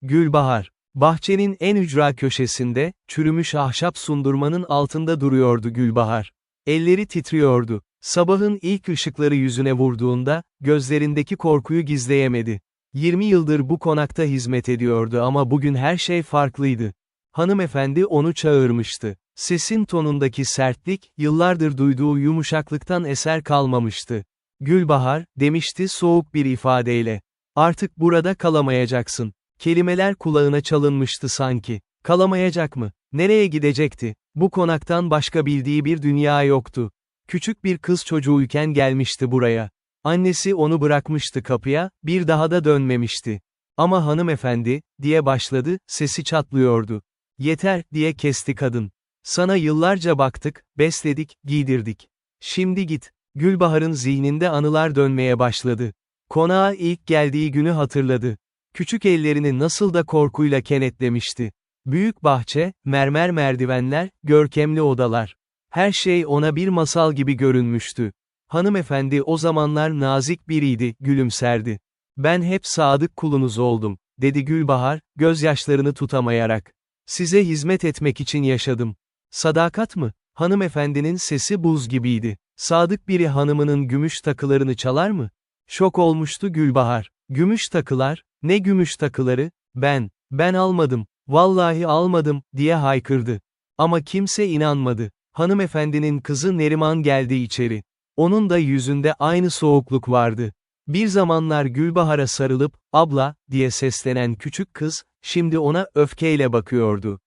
Gülbahar. Bahçenin en ücra köşesinde, çürümüş ahşap sundurmanın altında duruyordu Gülbahar. Elleri titriyordu. Sabahın ilk ışıkları yüzüne vurduğunda, gözlerindeki korkuyu gizleyemedi. 20 yıldır bu konakta hizmet ediyordu ama bugün her şey farklıydı. Hanımefendi onu çağırmıştı. Sesin tonundaki sertlik, yıllardır duyduğu yumuşaklıktan eser kalmamıştı. Gülbahar, demişti soğuk bir ifadeyle. Artık burada kalamayacaksın. Kelimeler kulağına çalınmıştı sanki. Kalamayacak mı? Nereye gidecekti? Bu konaktan başka bildiği bir dünya yoktu. Küçük bir kız çocuğuyken gelmişti buraya. Annesi onu bırakmıştı kapıya, bir daha da dönmemişti. Ama hanımefendi, diye başladı, sesi çatlıyordu. Yeter, diye kesti kadın. Sana yıllarca baktık, besledik, giydirdik. Şimdi git. Gülbahar'ın zihninde anılar dönmeye başladı. Konağa ilk geldiği günü hatırladı. Küçük ellerini nasıl da korkuyla kenetlemişti. Büyük bahçe, mermer merdivenler, görkemli odalar. Her şey ona bir masal gibi görünmüştü. Hanımefendi o zamanlar nazik biriydi, gülümserdi. Ben hep sadık kulunuz oldum, dedi Gülbahar, gözyaşlarını tutamayarak. Size hizmet etmek için yaşadım. Sadakat mı? Hanımefendinin sesi buz gibiydi. Sadık biri hanımının gümüş takılarını çalar mı? Şok olmuştu Gülbahar. Gümüş takılar, ne gümüş takıları? Ben almadım, vallahi almadım, diye haykırdı. Ama kimse inanmadı. Hanımefendinin kızı Neriman geldi içeri. Onun da yüzünde aynı soğukluk vardı. Bir zamanlar Gülbahar'a sarılıp, abla, diye seslenen küçük kız, şimdi ona öfkeyle bakıyordu.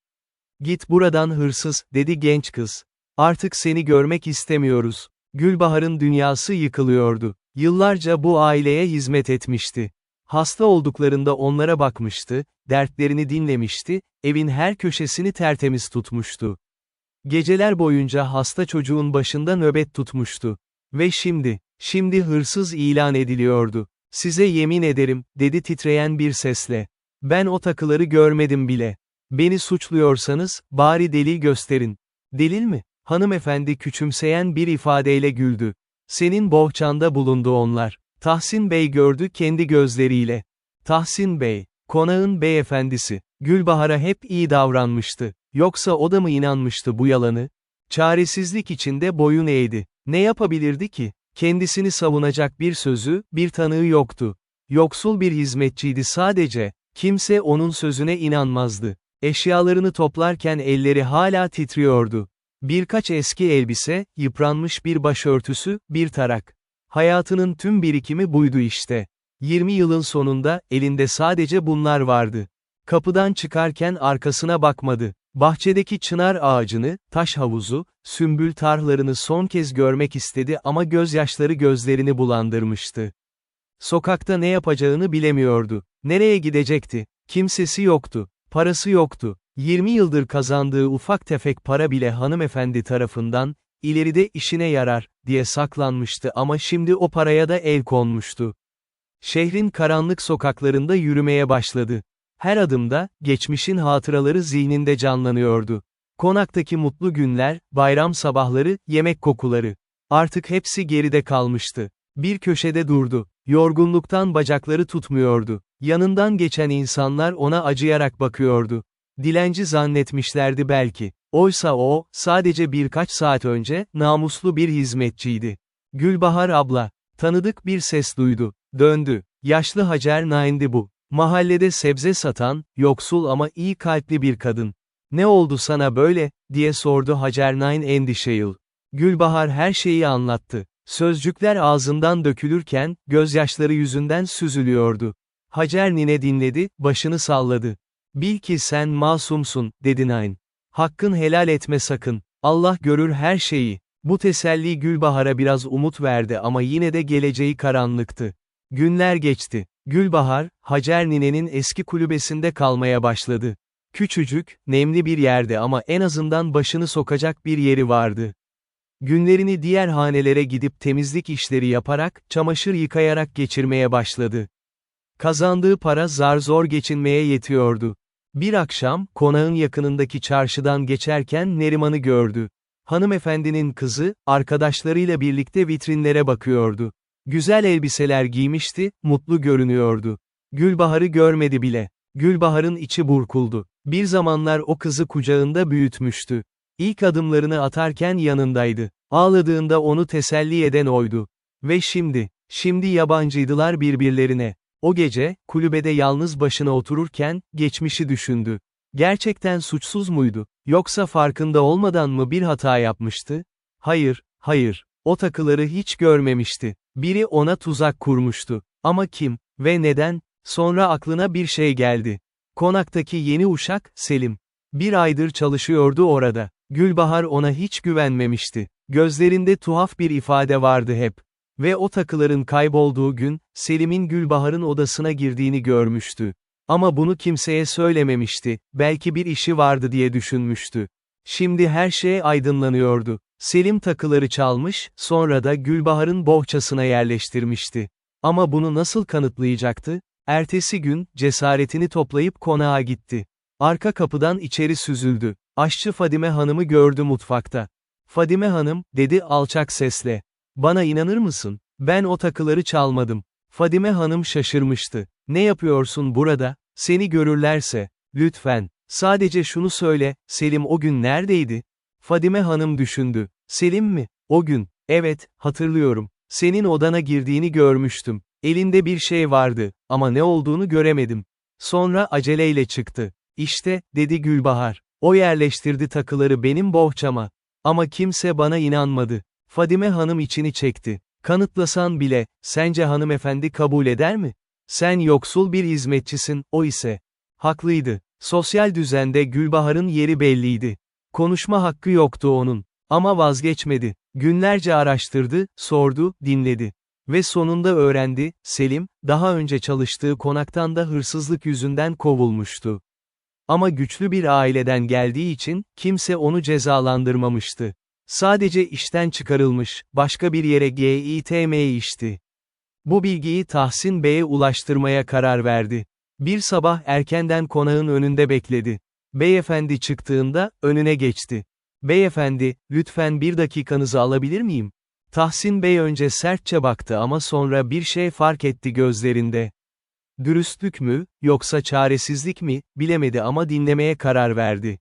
Git buradan hırsız, dedi genç kız. Artık seni görmek istemiyoruz. Gülbahar'ın dünyası yıkılıyordu. Yıllarca bu aileye hizmet etmişti. Hasta olduklarında onlara bakmıştı, dertlerini dinlemişti, evin her köşesini tertemiz tutmuştu. Geceler boyunca hasta çocuğun başında nöbet tutmuştu. Ve şimdi hırsız ilan ediliyordu. Size yemin ederim, dedi titreyen bir sesle. Ben o takıları görmedim bile. Beni suçluyorsanız, bari delil gösterin. Delil mi? Hanımefendi küçümseyen bir ifadeyle güldü. Senin bohçanda bulundu onlar. Tahsin Bey gördü kendi gözleriyle. Tahsin Bey, konağın beyefendisi, Gülbahar'a hep iyi davranmıştı. Yoksa o da mı inanmıştı bu yalanı? Çaresizlik içinde boyun eğdi. Ne yapabilirdi ki? Kendisini savunacak bir sözü, bir tanığı yoktu. Yoksul bir hizmetçiydi sadece. Kimse onun sözüne inanmazdı. Eşyalarını toplarken elleri hala titriyordu. Birkaç eski elbise, yıpranmış bir başörtüsü, bir tarak. Hayatının tüm birikimi buydu işte. 20 yılın sonunda, elinde sadece bunlar vardı. Kapıdan çıkarken arkasına bakmadı. Bahçedeki çınar ağacını, taş havuzu, sümbül tarhlarını son kez görmek istedi ama gözyaşları gözlerini bulandırmıştı. Sokakta ne yapacağını bilemiyordu. Nereye gidecekti? Kimsesi yoktu. Parası yoktu. 20 yıldır kazandığı ufak tefek para bile hanımefendi tarafından, ileride işine yarar, diye saklanmıştı ama şimdi o paraya da el konmuştu. Şehrin karanlık sokaklarında yürümeye başladı. Her adımda, geçmişin hatıraları zihninde canlanıyordu. Konaktaki mutlu günler, bayram sabahları, yemek kokuları. Artık hepsi geride kalmıştı. Bir köşede durdu. Yorgunluktan bacakları tutmuyordu. Yanından geçen insanlar ona acıyarak bakıyordu. Dilenci zannetmişlerdi belki. Oysa o, sadece birkaç saat önce, namuslu bir hizmetçiydi. Gülbahar abla. Tanıdık bir ses duydu. Döndü. Yaşlı Hacer Nain'di bu. Mahallede sebze satan, yoksul ama iyi kalpli bir kadın. Ne oldu sana böyle, diye sordu Hacer Nain endişeyle. Gülbahar her şeyi anlattı. Sözcükler ağzından dökülürken, gözyaşları yüzünden süzülüyordu. Hacer nine dinledi, başını salladı. Bil ki sen masumsun, dedi Nain. Hakkın helal etme sakın. Allah görür her şeyi. Bu teselli Gülbahar'a biraz umut verdi ama yine de geleceği karanlıktı. Günler geçti. Gülbahar, Hacer ninenin eski kulübesinde kalmaya başladı. Küçücük, nemli bir yerde ama en azından başını sokacak bir yeri vardı. Günlerini diğer hanelere gidip temizlik işleri yaparak, çamaşır yıkayarak geçirmeye başladı. Kazandığı para zar zor geçinmeye yetiyordu. Bir akşam, konağın yakınındaki çarşıdan geçerken Neriman'ı gördü. Hanımefendinin kızı, arkadaşlarıyla birlikte vitrinlere bakıyordu. Güzel elbiseler giymişti, mutlu görünüyordu. Gülbahar'ı görmedi bile. Gülbahar'ın içi burkuldu. Bir zamanlar o kızı kucağında büyütmüştü. İlk adımlarını atarken yanındaydı. Ağladığında onu teselli eden oydu. Ve şimdi yabancıydılar birbirlerine. O gece, kulübede yalnız başına otururken, geçmişi düşündü. Gerçekten suçsuz muydu? Yoksa farkında olmadan mı bir hata yapmıştı? Hayır. O takıları hiç görmemişti. Biri ona tuzak kurmuştu. Ama kim ve neden? Sonra aklına bir şey geldi. Konaktaki yeni uşak, Selim. Bir aydır çalışıyordu orada. Gülbahar ona hiç güvenmemişti. Gözlerinde tuhaf bir ifade vardı hep. Ve o takıların kaybolduğu gün, Selim'in Gülbahar'ın odasına girdiğini görmüştü. Ama bunu kimseye söylememişti, belki bir işi vardı diye düşünmüştü. Şimdi her şey aydınlanıyordu. Selim takıları çalmış, sonra da Gülbahar'ın bohçasına yerleştirmişti. Ama bunu nasıl kanıtlayacaktı? Ertesi gün, cesaretini toplayıp konağa gitti. Arka kapıdan içeri süzüldü. Aşçı Fadime Hanım'ı gördü mutfakta. "Fadime Hanım," dedi alçak sesle. "Bana inanır mısın? Ben o takıları çalmadım." Fadime Hanım şaşırmıştı. "Ne yapıyorsun burada? Seni görürlerse. Lütfen. Sadece şunu söyle, Selim o gün neredeydi?" Fadime Hanım düşündü. "Selim mi? O gün. Evet, hatırlıyorum. Senin odana girdiğini görmüştüm. Elinde bir şey vardı, ama ne olduğunu göremedim. Sonra aceleyle çıktı. İşte," dedi Gülbahar. "O yerleştirdi takıları benim bohçama. Ama kimse bana inanmadı." Fadime Hanım içini çekti. "Kanıtlasan bile, sence hanımefendi kabul eder mi? Sen yoksul bir hizmetçisin, o ise." Haklıydı. Sosyal düzende Gülbahar'ın yeri belliydi. Konuşma hakkı yoktu onun. Ama vazgeçmedi. Günlerce araştırdı, sordu, dinledi. Ve sonunda öğrendi, Selim, daha önce çalıştığı konaktan da hırsızlık yüzünden kovulmuştu. Ama güçlü bir aileden geldiği için, kimse onu cezalandırmamıştı. Sadece işten çıkarılmış, başka bir yere gitmişti. Bu bilgiyi Tahsin Bey'e ulaştırmaya karar verdi. Bir sabah erkenden konağın önünde bekledi. Beyefendi çıktığında, önüne geçti. "Beyefendi, lütfen bir dakikanızı alabilir miyim?" Tahsin Bey önce sertçe baktı ama sonra bir şey fark etti gözlerinde. Dürüstlük mü, yoksa çaresizlik mi, bilemedi ama dinlemeye karar verdi.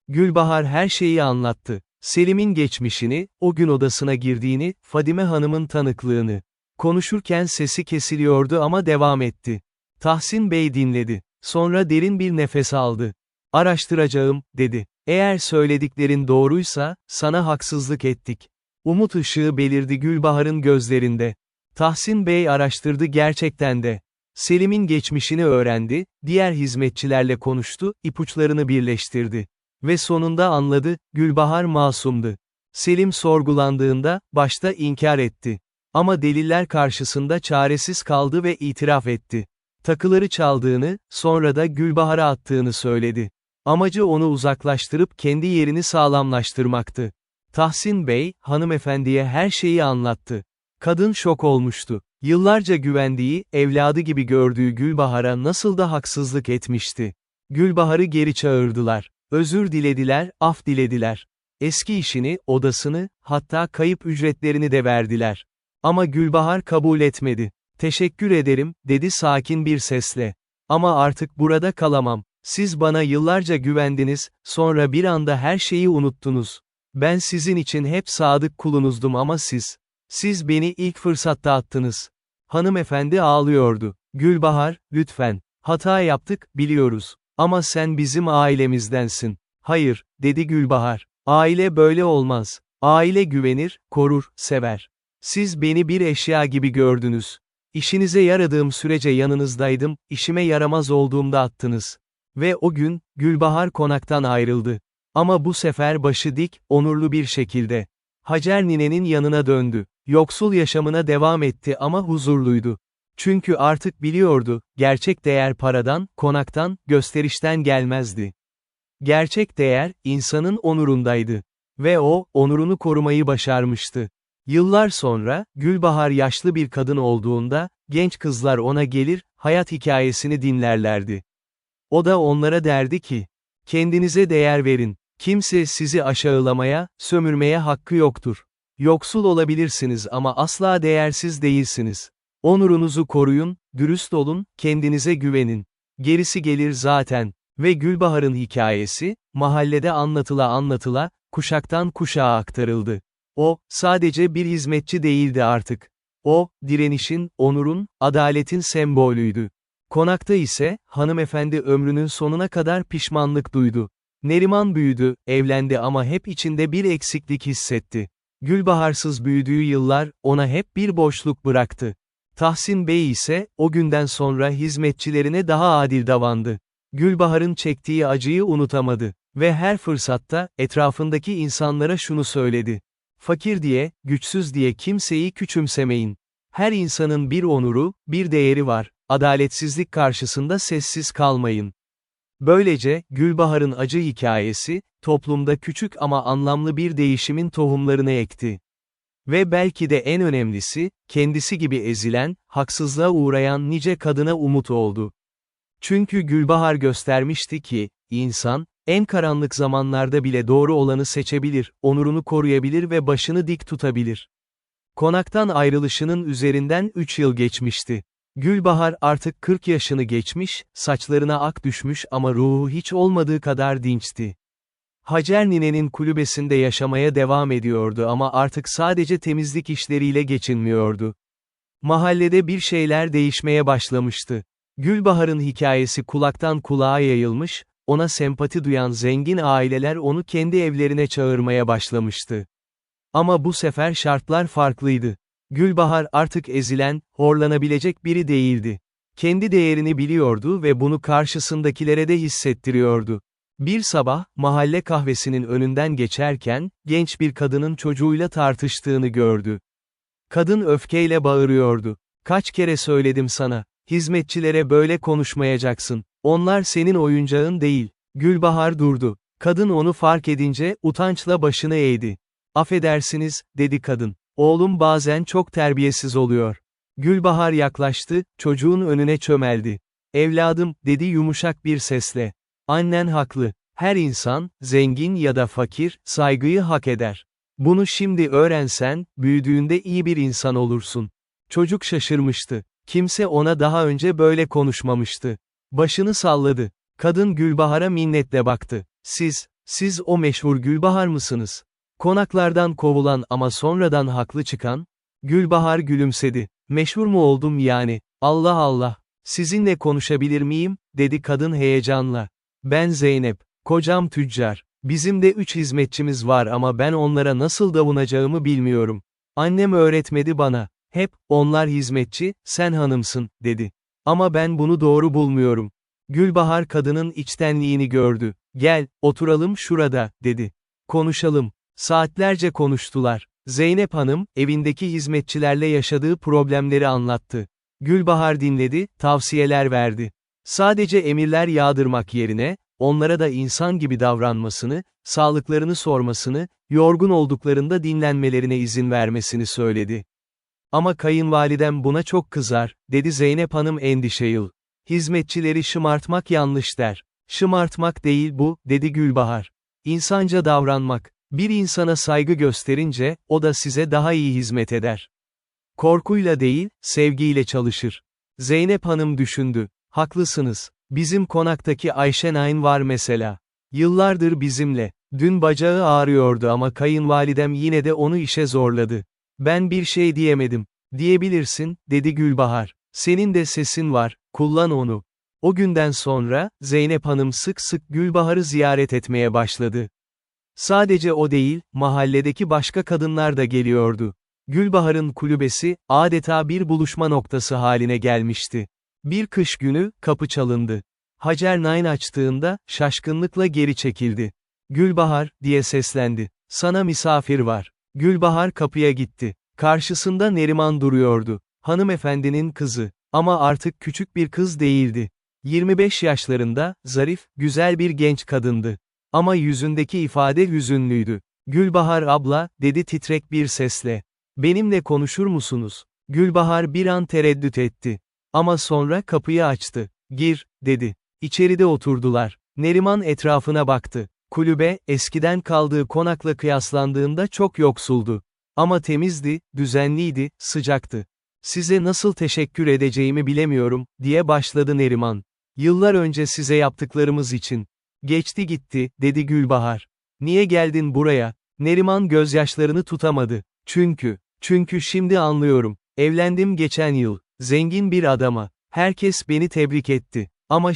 Gülbahar her şeyi anlattı. Selim'in geçmişini, o gün odasına girdiğini, Fadime Hanım'ın tanıklığını. Konuşurken sesi kesiliyordu ama devam etti. Tahsin Bey dinledi. Sonra derin bir nefes aldı. "Araştıracağım," dedi. "Eğer söylediklerin doğruysa, sana haksızlık ettik." Umut ışığı belirdi Gülbahar'ın gözlerinde. Tahsin Bey araştırdı gerçekten de. Selim'in geçmişini öğrendi, diğer hizmetçilerle konuştu, ipuçlarını birleştirdi. Ve sonunda anladı, Gülbahar masumdu. Selim sorgulandığında, başta inkar etti. Ama deliller karşısında çaresiz kaldı ve itiraf etti. Takıları çaldığını, sonra da Gülbahar'a attığını söyledi. Amacı onu uzaklaştırıp kendi yerini sağlamlaştırmaktı. Tahsin Bey, hanımefendiye her şeyi anlattı. Kadın şok olmuştu. Yıllarca güvendiği, evladı gibi gördüğü Gülbahar'a nasıl da haksızlık etmişti. Gülbahar'ı geri çağırdılar. Özür dilediler, af dilediler. Eski işini, odasını, hatta kayıp ücretlerini de verdiler. Ama Gülbahar kabul etmedi. "Teşekkür ederim," dedi sakin bir sesle. "Ama artık burada kalamam. Siz bana yıllarca güvendiniz, sonra bir anda her şeyi unuttunuz. Ben sizin için hep sadık kulunuzdum ama siz beni ilk fırsatta attınız." Hanımefendi ağlıyordu. "Gülbahar, lütfen. Hata yaptık, biliyoruz. Ama sen bizim ailemizdensin." "Hayır," dedi Gülbahar. "Aile böyle olmaz. Aile güvenir, korur, sever. Siz beni bir eşya gibi gördünüz. İşinize yaradığım sürece yanınızdaydım, işime yaramaz olduğumda attınız." Ve o gün, Gülbahar konaktan ayrıldı. Ama bu sefer başı dik, onurlu bir şekilde. Hacer ninenin yanına döndü. Yoksul yaşamına devam etti ama huzurluydu. Çünkü artık biliyordu, gerçek değer paradan, konaktan, gösterişten gelmezdi. Gerçek değer, insanın onurundaydı. Ve o, onurunu korumayı başarmıştı. Yıllar sonra, Gülbahar yaşlı bir kadın olduğunda, genç kızlar ona gelir, hayat hikayesini dinlerlerdi. O da onlara derdi ki, "Kendinize değer verin. Kimse sizi aşağılamaya, sömürmeye hakkı yoktur. Yoksul olabilirsiniz ama asla değersiz değilsiniz. Onurunuzu koruyun, dürüst olun, kendinize güvenin." Gerisi gelir zaten. Ve Gülbahar'ın hikayesi, mahallede anlatıla, kuşaktan kuşağa aktarıldı. O, sadece bir hizmetçi değildi artık. O, direnişin, onurun, adaletin sembolüydü. Konakta ise, hanımefendi ömrünün sonuna kadar pişmanlık duydu. Neriman büyüdü, evlendi ama hep içinde bir eksiklik hissetti. Gülbaharsız büyüdüğü yıllar, ona hep bir boşluk bıraktı. Tahsin Bey ise, o günden sonra hizmetçilerine daha adil davrandı. Gülbahar'ın çektiği acıyı unutamadı. Ve her fırsatta, etrafındaki insanlara şunu söyledi. Fakir diye, güçsüz diye kimseyi küçümsemeyin. Her insanın bir onuru, bir değeri var. Adaletsizlik karşısında sessiz kalmayın. Böylece, Gülbahar'ın acı hikayesi, toplumda küçük ama anlamlı bir değişimin tohumlarını ekti. Ve belki de en önemlisi, kendisi gibi ezilen, haksızlığa uğrayan nice kadına umut oldu. Çünkü Gülbahar göstermişti ki, insan, en karanlık zamanlarda bile doğru olanı seçebilir, onurunu koruyabilir ve başını dik tutabilir. Konaktan ayrılışının üzerinden 3 yıl geçmişti. Gülbahar artık 40 yaşını geçmiş, saçlarına ak düşmüş ama ruhu hiç olmadığı kadar dinçti. Hacer ninenin kulübesinde yaşamaya devam ediyordu ama artık sadece temizlik işleriyle geçinmiyordu. Mahallede bir şeyler değişmeye başlamıştı. Gülbahar'ın hikayesi kulaktan kulağa yayılmış, ona sempati duyan zengin aileler onu kendi evlerine çağırmaya başlamıştı. Ama bu sefer şartlar farklıydı. Gülbahar artık ezilen, horlanabilecek biri değildi. Kendi değerini biliyordu ve bunu karşısındakilere de hissettiriyordu. Bir sabah, mahalle kahvesinin önünden geçerken, genç bir kadının çocuğuyla tartıştığını gördü. Kadın öfkeyle bağırıyordu. "Kaç kere söyledim sana, hizmetçilere böyle konuşmayacaksın, onlar senin oyuncağın değil." Gülbahar durdu. Kadın onu fark edince, utançla başını eğdi. "Affedersiniz," dedi kadın. "Oğlum bazen çok terbiyesiz oluyor." Gülbahar yaklaştı, çocuğun önüne çömeldi. "Evladım," dedi yumuşak bir sesle. "Annen haklı. Her insan, zengin ya da fakir, saygıyı hak eder. Bunu şimdi öğrensen, büyüdüğünde iyi bir insan olursun." Çocuk şaşırmıştı. Kimse ona daha önce böyle konuşmamıştı. Başını salladı. Kadın Gülbahar'a minnetle baktı. Siz o meşhur Gülbahar mısınız? Konaklardan kovulan ama sonradan haklı çıkan?" Gülbahar gülümsedi. "Meşhur mu oldum yani? Allah Allah. Sizinle konuşabilir miyim?" dedi kadın heyecanla. "Ben Zeynep. Kocam tüccar. Bizim de 3 hizmetçimiz var ama ben onlara nasıl davranacağımı bilmiyorum. Annem öğretmedi bana. Hep, onlar hizmetçi, sen hanımsın, dedi. Ama ben bunu doğru bulmuyorum." Gülbahar kadının içtenliğini gördü. "Gel, oturalım şurada," dedi. "Konuşalım." Saatlerce konuştular. Zeynep Hanım, evindeki hizmetçilerle yaşadığı problemleri anlattı. Gülbahar dinledi, tavsiyeler verdi. Sadece emirler yağdırmak yerine, onlara da insan gibi davranmasını, sağlıklarını sormasını, yorgun olduklarında dinlenmelerine izin vermesini söyledi. "Ama kayınvalidem buna çok kızar," dedi Zeynep Hanım endişeyle. "Hizmetçileri şımartmak yanlış der." "Şımartmak değil bu," dedi Gülbahar. "İnsanca davranmak. Bir insana saygı gösterince, o da size daha iyi hizmet eder. Korkuyla değil, sevgiyle çalışır." Zeynep Hanım düşündü. "Haklısınız. Bizim konaktaki Ayşe Nain var mesela. Yıllardır bizimle. Dün bacağı ağrıyordu ama kayınvalidem yine de onu işe zorladı. Ben bir şey diyemedim." "Diyebilirsin," dedi Gülbahar. "Senin de sesin var, kullan onu." O günden sonra, Zeynep Hanım sık sık Gülbahar'ı ziyaret etmeye başladı. Sadece o değil, mahalledeki başka kadınlar da geliyordu. Gülbahar'ın kulübesi, adeta bir buluşma noktası haline gelmişti. Bir kış günü, kapı çalındı. Hacer Nain açtığında, şaşkınlıkla geri çekildi. "Gülbahar," diye seslendi. "Sana misafir var." Gülbahar kapıya gitti. Karşısında Neriman duruyordu. Hanımefendinin kızı. Ama artık küçük bir kız değildi. 25 yaşlarında, zarif, güzel bir genç kadındı. Ama yüzündeki ifade hüzünlüydü. "Gülbahar abla," dedi titrek bir sesle. "Benimle konuşur musunuz?" Gülbahar bir an tereddüt etti. Ama sonra kapıyı açtı. "Gir," dedi. İçeride oturdular. Neriman etrafına baktı. Kulübe, eskiden kaldığı konakla kıyaslandığında çok yoksuldu. Ama temizdi, düzenliydi, sıcaktı. "Size nasıl teşekkür edeceğimi bilemiyorum," diye başladı Neriman. Yıllar önce size yaptıklarımız için. Geçti gitti, dedi Gülbahar. Niye geldin buraya? Neriman gözyaşlarını tutamadı. Çünkü şimdi anlıyorum. Evlendim geçen yıl. Zengin bir adama. Herkes beni tebrik etti. Ama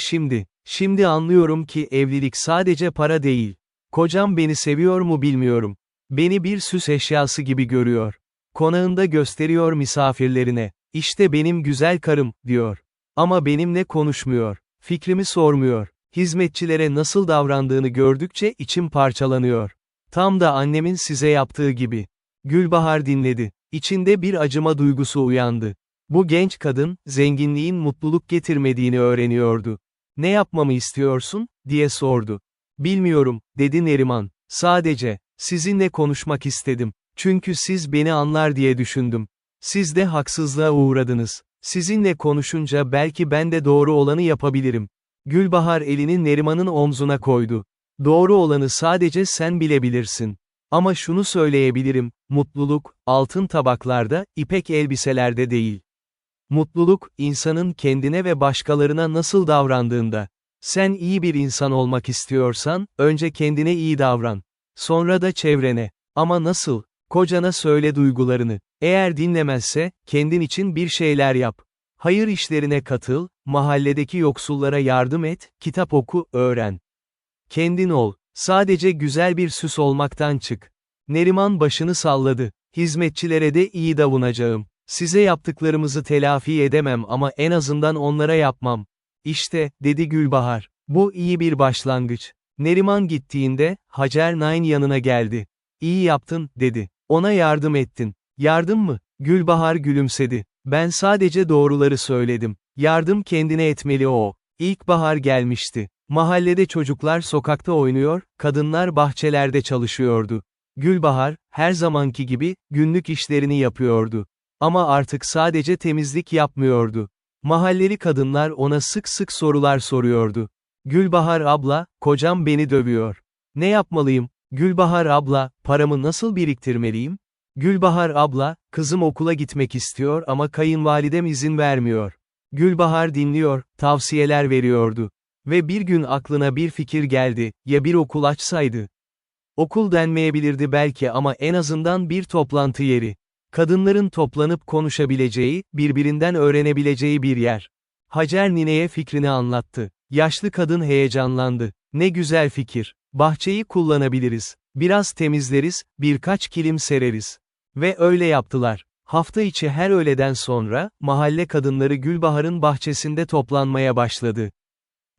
şimdi anlıyorum ki evlilik sadece para değil. Kocam beni seviyor mu bilmiyorum. Beni bir süs eşyası gibi görüyor. Konağında gösteriyor misafirlerine. İşte benim güzel karım, diyor. Ama benimle konuşmuyor. Fikrimi sormuyor. Hizmetçilere nasıl davrandığını gördükçe içim parçalanıyor. Tam da annemin size yaptığı gibi. Gülbahar dinledi. İçinde bir acıma duygusu uyandı. Bu genç kadın, zenginliğin mutluluk getirmediğini öğreniyordu. Ne yapmamı istiyorsun, diye sordu. Bilmiyorum, dedi Neriman. Sadece, sizinle konuşmak istedim. Çünkü siz beni anlar diye düşündüm. Siz de haksızlığa uğradınız. Sizinle konuşunca belki ben de doğru olanı yapabilirim. Gülbahar elini Neriman'ın omzuna koydu. Doğru olanı sadece sen bilebilirsin. Ama şunu söyleyebilirim, mutluluk, altın tabaklarda, ipek elbiselerde değil. Mutluluk, insanın kendine ve başkalarına nasıl davrandığında. Sen iyi bir insan olmak istiyorsan, önce kendine iyi davran. Sonra da çevrene. Ama nasıl? Kocana söyle duygularını. Eğer dinlemezse, kendin için bir şeyler yap. Hayır işlerine katıl, mahalledeki yoksullara yardım et, kitap oku, öğren. Kendin ol. Sadece güzel bir süs olmaktan çık. Neriman başını salladı. Hizmetçilere de iyi davranacağım. Size yaptıklarımızı telafi edemem ama en azından onlara yapmam. İşte, dedi Gülbahar. Bu iyi bir başlangıç. Neriman gittiğinde, Hacer Nain yanına geldi. İyi yaptın, dedi. Ona yardım ettin. Yardım mı? Gülbahar gülümsedi. Ben sadece doğruları söyledim. Yardım kendine etmeli o. İlkbahar gelmişti. Mahallede çocuklar sokakta oynuyor, kadınlar bahçelerde çalışıyordu. Gülbahar, her zamanki gibi, günlük işlerini yapıyordu. Ama artık sadece temizlik yapmıyordu. Mahalleli kadınlar ona sık sık sorular soruyordu. Gülbahar abla, kocam beni dövüyor. Ne yapmalıyım? Gülbahar abla, paramı nasıl biriktirmeliyim? Gülbahar abla, kızım okula gitmek istiyor ama kayınvalidem izin vermiyor. Gülbahar dinliyor, tavsiyeler veriyordu. Ve bir gün aklına bir fikir geldi, ya bir okul açsaydı? Okul denmeyebilirdi belki ama en azından bir toplantı yeri. Kadınların toplanıp konuşabileceği, birbirinden öğrenebileceği bir yer. Hacer nineye fikrini anlattı. Yaşlı kadın heyecanlandı. Ne güzel fikir. Bahçeyi kullanabiliriz. Biraz temizleriz, birkaç kilim sereriz. Ve öyle yaptılar. Hafta içi her öğleden sonra, mahalle kadınları Gülbahar'ın bahçesinde toplanmaya başladı.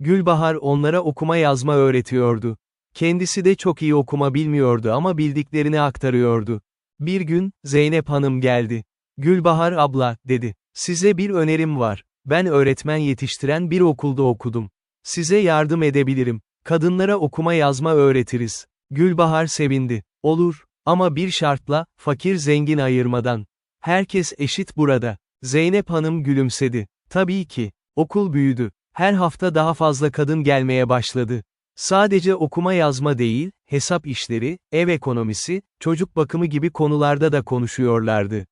Gülbahar onlara okuma yazma öğretiyordu. Kendisi de çok iyi okuma bilmiyordu ama bildiklerini aktarıyordu. Bir gün, Zeynep Hanım geldi. Gülbahar abla, dedi. Size bir önerim var. Ben öğretmen yetiştiren bir okulda okudum. Size yardım edebilirim. Kadınlara okuma yazma öğretiriz. Gülbahar sevindi. Olur. Ama bir şartla, fakir zengin ayırmadan. Herkes eşit burada. Zeynep Hanım gülümsedi. Tabii ki. Okul büyüdü. Her hafta daha fazla kadın gelmeye başladı. Sadece okuma yazma değil, hesap işleri, ev ekonomisi, çocuk bakımı gibi konularda da konuşuyorlardı.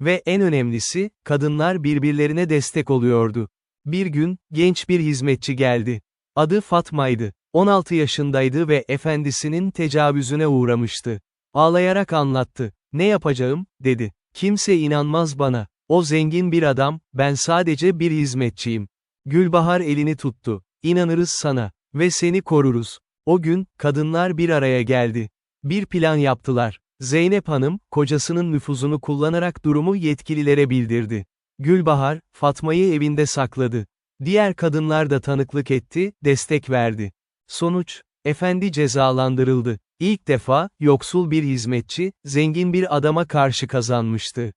Ve en önemlisi, kadınlar birbirlerine destek oluyordu. Bir gün, genç bir hizmetçi geldi. Adı Fatma'ydı. 16 yaşındaydı ve efendisinin tecavüzüne uğramıştı. Ağlayarak anlattı. Ne yapacağım, dedi. Kimse inanmaz bana. O zengin bir adam, ben sadece bir hizmetçiyim. Gülbahar elini tuttu. İnanırız sana. Ve seni koruruz. O gün, kadınlar bir araya geldi. Bir plan yaptılar. Zeynep Hanım, kocasının nüfuzunu kullanarak durumu yetkililere bildirdi. Gülbahar, Fatma'yı evinde sakladı. Diğer kadınlar da tanıklık etti, destek verdi. Sonuç, efendi cezalandırıldı. İlk defa, yoksul bir hizmetçi, zengin bir adama karşı kazanmıştı.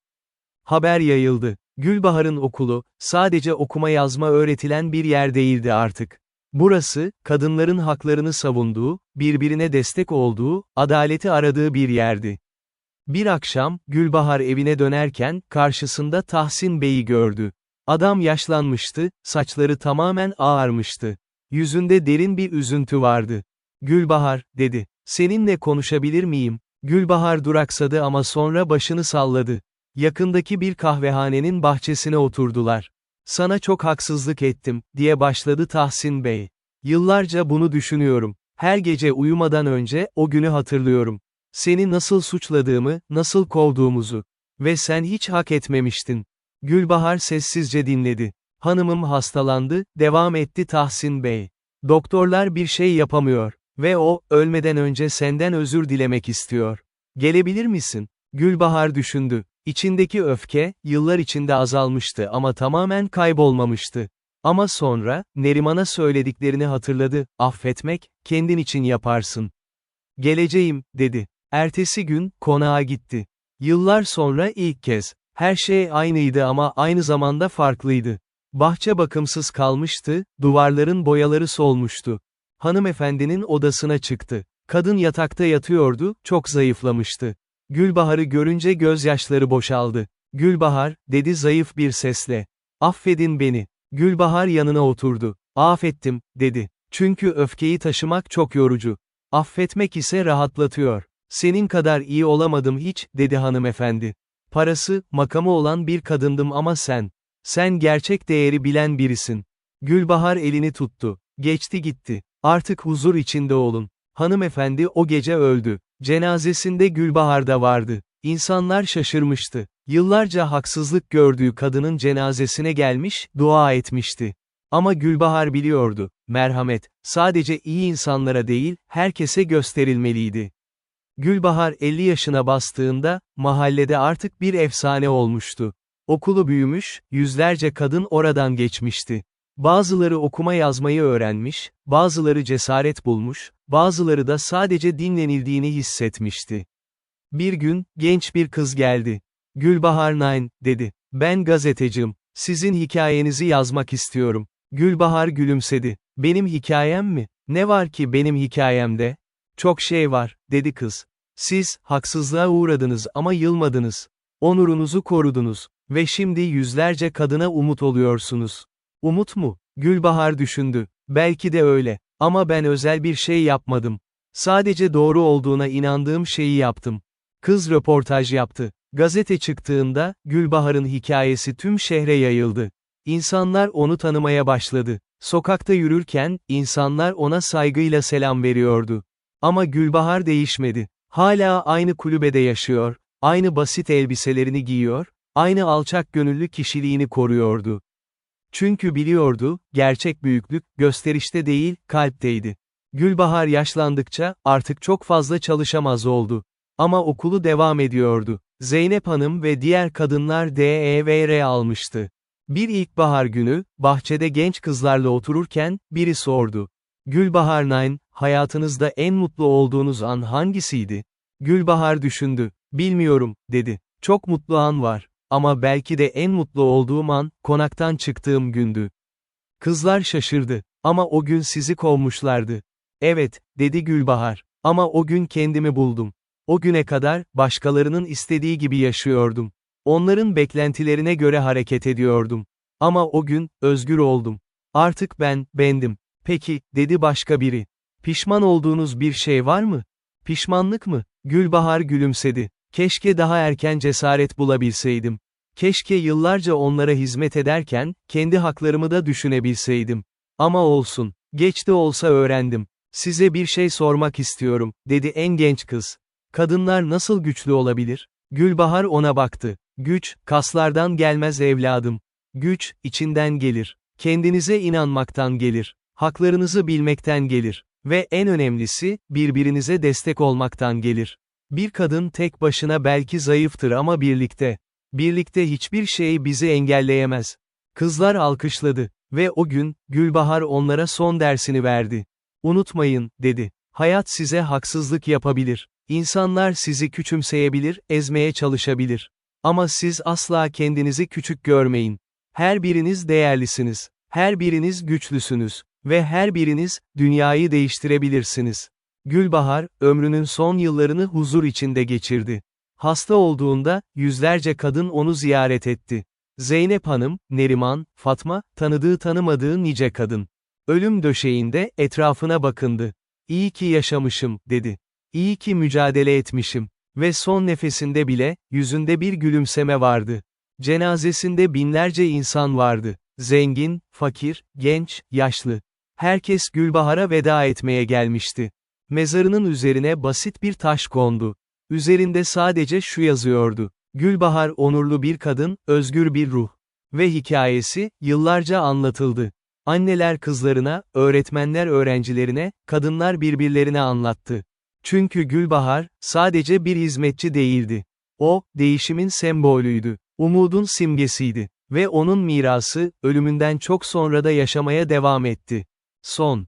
Haber yayıldı. Gülbahar'ın okulu, sadece okuma yazma öğretilen bir yer değildi artık. Burası, kadınların haklarını savunduğu, birbirine destek olduğu, adaleti aradığı bir yerdi. Bir akşam, Gülbahar evine dönerken, karşısında Tahsin Bey'i gördü. Adam yaşlanmıştı, saçları tamamen ağarmıştı. Yüzünde derin bir üzüntü vardı. Gülbahar, dedi. Seninle konuşabilir miyim? Gülbahar duraksadı ama sonra başını salladı. Yakındaki bir kahvehanenin bahçesine oturdular. Sana çok haksızlık ettim, diye başladı Tahsin Bey. Yıllarca bunu düşünüyorum. Her gece uyumadan önce o günü hatırlıyorum. Seni nasıl suçladığımı, nasıl kovduğumuzu. Ve sen hiç hak etmemiştin. Gülbahar sessizce dinledi. Hanımım hastalandı, devam etti Tahsin Bey. Doktorlar bir şey yapamıyor. Ve o, ölmeden önce senden özür dilemek istiyor. Gelebilir misin? Gülbahar düşündü. İçindeki öfke, yıllar içinde azalmıştı ama tamamen kaybolmamıştı. Ama sonra, Neriman'a söylediklerini hatırladı, affetmek, kendin için yaparsın. Geleceğim, dedi. Ertesi gün, konağa gitti. Yıllar sonra ilk kez. Her şey aynıydı ama aynı zamanda farklıydı. Bahçe bakımsız kalmıştı, duvarların boyaları solmuştu. Hanımefendinin odasına çıktı. Kadın yatakta yatıyordu, çok zayıflamıştı. Gülbahar'ı görünce gözyaşları boşaldı. Gülbahar, dedi zayıf bir sesle. Affedin beni. Gülbahar yanına oturdu. Affettim, dedi. Çünkü öfkeyi taşımak çok yorucu. Affetmek ise rahatlatıyor. Senin kadar iyi olamadım hiç, dedi hanımefendi. Parası, makamı olan bir kadındım ama sen gerçek değeri bilen birisin. Gülbahar elini tuttu. Geçti gitti. Artık huzur içinde olun. Hanımefendi o gece öldü. Cenazesinde Gülbahar da vardı. İnsanlar şaşırmıştı. Yıllarca haksızlık gördüğü kadının cenazesine gelmiş, dua etmişti. Ama Gülbahar biliyordu, merhamet, sadece iyi insanlara değil, herkese gösterilmeliydi. Gülbahar 50 yaşına bastığında, mahallede artık bir efsane olmuştu. Okulu büyümüş, yüzlerce kadın oradan geçmişti. Bazıları okuma yazmayı öğrenmiş, bazıları cesaret bulmuş, bazıları da sadece dinlenildiğini hissetmişti. Bir gün, genç bir kız geldi. Gülbahar Nine, dedi. Ben gazeteciyim. Sizin hikayenizi yazmak istiyorum. Gülbahar gülümsedi. Benim hikayem mi? Ne var ki benim hikayemde? Çok şey var, dedi kız. Siz, haksızlığa uğradınız ama yılmadınız. Onurunuzu korudunuz. Ve şimdi yüzlerce kadına umut oluyorsunuz. Umut mu? Gülbahar düşündü. Belki de öyle. Ama ben özel bir şey yapmadım. Sadece doğru olduğuna inandığım şeyi yaptım. Kız röportaj yaptı. Gazete çıktığında, Gülbahar'ın hikayesi tüm şehre yayıldı. İnsanlar onu tanımaya başladı. Sokakta yürürken, insanlar ona saygıyla selam veriyordu. Ama Gülbahar değişmedi. Hala aynı kulübede yaşıyor, aynı basit elbiselerini giyiyor, aynı alçak gönüllü kişiliğini koruyordu. Çünkü biliyordu, gerçek büyüklük, gösterişte değil, kalpteydi. Gülbahar yaşlandıkça, artık çok fazla çalışamaz oldu. Ama okulu devam ediyordu. Zeynep Hanım ve diğer kadınlar DEVR almıştı. Bir ilkbahar günü, bahçede genç kızlarla otururken, biri sordu. Gülbahar Nine, hayatınızda en mutlu olduğunuz an hangisiydi? Gülbahar düşündü. Bilmiyorum, dedi. Çok mutlu an var. Ama belki de en mutlu olduğum an, konaktan çıktığım gündü. Kızlar şaşırdı. Ama o gün sizi kovmuşlardı. Evet, dedi Gülbahar. Ama o gün kendimi buldum. O güne kadar, başkalarının istediği gibi yaşıyordum. Onların beklentilerine göre hareket ediyordum. Ama o gün, özgür oldum. Artık bendim. Peki, dedi başka biri. Pişman olduğunuz bir şey var mı? Pişmanlık mı? Gülbahar gülümsedi. Keşke daha erken cesaret bulabilseydim. Keşke yıllarca onlara hizmet ederken, kendi haklarımı da düşünebilseydim. Ama olsun. Geç de olsa öğrendim. Size bir şey sormak istiyorum, dedi en genç kız. Kadınlar nasıl güçlü olabilir? Gülbahar ona baktı. Güç, kaslardan gelmez evladım. Güç, içinden gelir. Kendinize inanmaktan gelir. Haklarınızı bilmekten gelir. Ve en önemlisi, birbirinize destek olmaktan gelir. Bir kadın tek başına belki zayıftır ama birlikte hiçbir şey bizi engelleyemez. Kızlar alkışladı. Ve o gün, Gülbahar onlara son dersini verdi. Unutmayın, dedi. Hayat size haksızlık yapabilir. İnsanlar sizi küçümseyebilir, ezmeye çalışabilir. Ama siz asla kendinizi küçük görmeyin. Her biriniz değerlisiniz. Her biriniz güçlüsünüz. Ve her biriniz, dünyayı değiştirebilirsiniz. Gülbahar, ömrünün son yıllarını huzur içinde geçirdi. Hasta olduğunda, yüzlerce kadın onu ziyaret etti. Zeynep Hanım, Neriman, Fatma, tanıdığı tanımadığı nice kadın. Ölüm döşeğinde, etrafına bakındı. İyi ki yaşamışım, dedi. İyi ki mücadele etmişim. Ve son nefesinde bile, yüzünde bir gülümseme vardı. Cenazesinde binlerce insan vardı. Zengin, fakir, genç, yaşlı. Herkes Gülbahar'a veda etmeye gelmişti. Mezarının üzerine basit bir taş kondu. Üzerinde sadece şu yazıyordu: Gülbahar onurlu bir kadın, özgür bir ruh. Ve hikayesi, yıllarca anlatıldı. Anneler kızlarına, öğretmenler öğrencilerine, kadınlar birbirlerine anlattı. Çünkü Gülbahar, sadece bir hizmetçi değildi. O, değişimin sembolüydü. Umudun simgesiydi. Ve onun mirası, ölümünden çok sonra da yaşamaya devam etti. Son